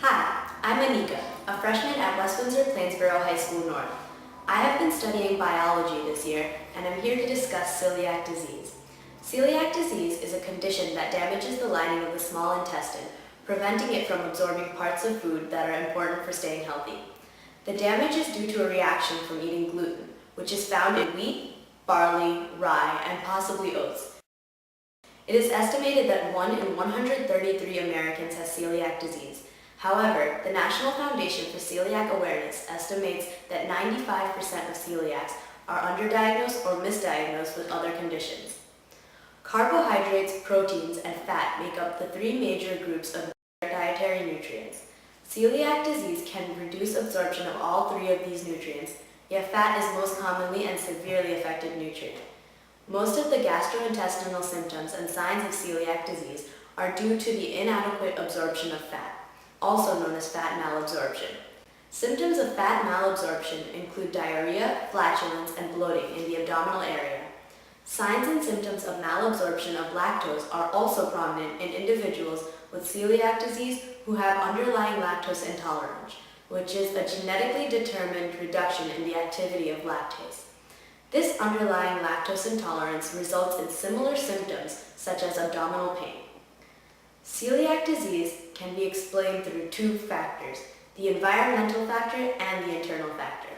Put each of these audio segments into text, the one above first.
Hi, I'm Anika, a freshman at West Windsor-Plainsboro High School North. I have been studying biology this year, and I'm here to discuss celiac disease. Celiac disease is a condition that damages the lining of the small intestine, preventing it from absorbing parts of food that are important for staying healthy. The damage is due to a reaction from eating gluten, which is found in wheat, barley, rye, and possibly oats. It is estimated that 1 in 133 Americans has celiac disease. However, the National Foundation for Celiac Awareness estimates that 95% of celiacs are underdiagnosed or misdiagnosed with other conditions. Carbohydrates, proteins, and fat make up the three major groups of dietary nutrients. Celiac disease can reduce absorption of all three of these nutrients, yet fat is most commonly and severely affected nutrient. Most of the gastrointestinal symptoms and signs of celiac disease are due to the inadequate absorption of fat, also known as fat malabsorption. Symptoms of fat malabsorption include diarrhea, flatulence, and bloating in the abdominal area. Signs and symptoms of malabsorption of lactose are also prominent in individuals with celiac disease who have underlying lactose intolerance, which is a genetically determined reduction in the activity of lactase. This underlying lactose intolerance results in similar symptoms such as abdominal pain. Celiac disease can be explained through two factors, the environmental factor and the internal factor.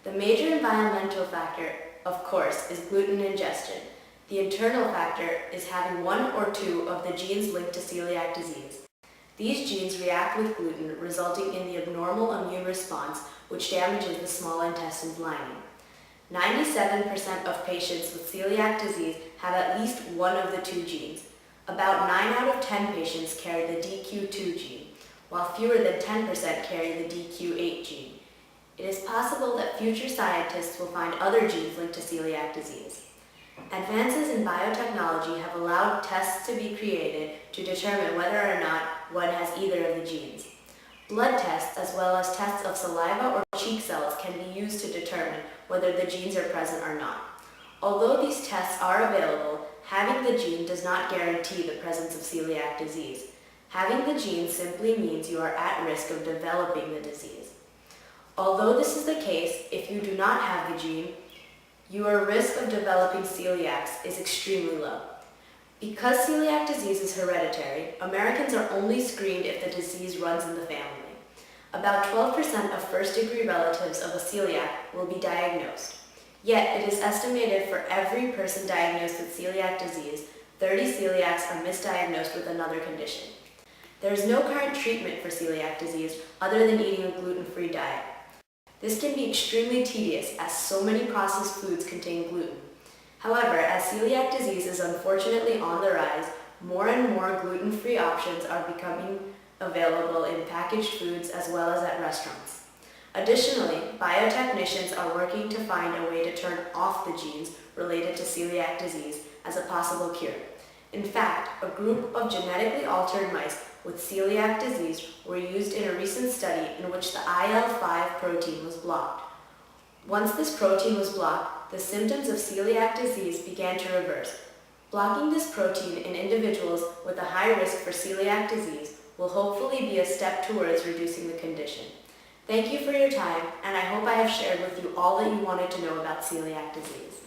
The major environmental factor, of course, is gluten ingestion. The internal factor is having one or two of the genes linked to celiac disease. These genes react with gluten, resulting in the abnormal immune response, which damages the small intestine's lining. 97% of patients with celiac disease have at least one of the two genes. About 9 out of 10 patients carry the DQ2 gene, while fewer than 10% carry the DQ8 gene. It is possible that future scientists will find other genes linked to celiac disease. Advances in biotechnology have allowed tests to be created to determine whether or not one has either of the genes. Blood tests, as well as tests of saliva or cheek cells, can be used to determine whether the genes are present or not. Although these tests are available, having the gene does not guarantee the presence of celiac disease. Having the gene simply means you are at risk of developing the disease. Although this is the case, if you do not have the gene, your risk of developing celiacs is extremely low. Because celiac disease is hereditary, Americans are only screened if the disease runs in the family. About 12% of first-degree relatives of a celiac will be diagnosed. Yet, it is estimated for every person diagnosed with celiac disease, 30 celiacs are misdiagnosed with another condition. There is no current treatment for celiac disease other than eating a gluten-free diet. This can be extremely tedious as so many processed foods contain gluten. However, as celiac disease is unfortunately on the rise, more and more gluten-free options are becoming available in packaged foods as well as at restaurants. Additionally, biotechnicians are working to find a way to turn off the genes related to celiac disease as a possible cure. In fact, a group of genetically altered mice with celiac disease were used in a recent study in which the IL-5 protein was blocked. Once this protein was blocked, the symptoms of celiac disease began to reverse. Blocking this protein in individuals with a high risk for celiac disease will hopefully be a step towards reducing the condition. Thank you for your time, and I hope I have shared with you all that you wanted to know about celiac disease.